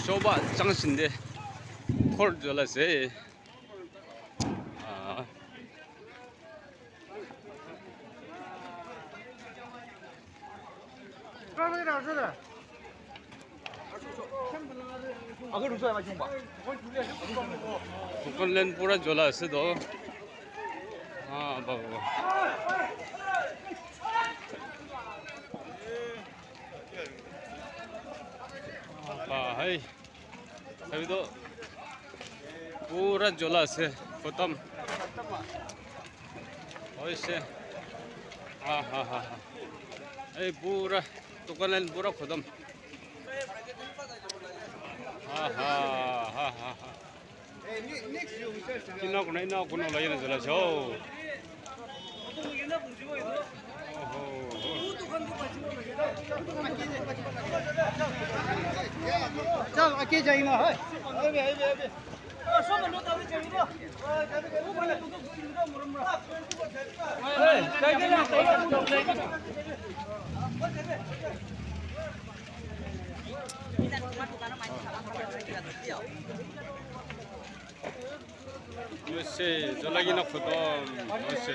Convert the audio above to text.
说吧，张新的托儿做了谁啊？这是点是的。啊，个出来嘛，兄弟。不人不然做了是都啊，不。भाई अभी तो पूरा जोला से खत्म ऐसे हाँ हाँ हाँ हाँ ये पूरा दुकान पूरा खत्म हाँ हाँ हाँ हाँ हाँ इना को लाइन जोला छो चल आके जाइए ना है अबे अबे अबे सब लो तभी चाहिए तो वो बोले तू तो किलो मुरमुरा ए जाके ना वैसे जोलागी ना खत्म वैसे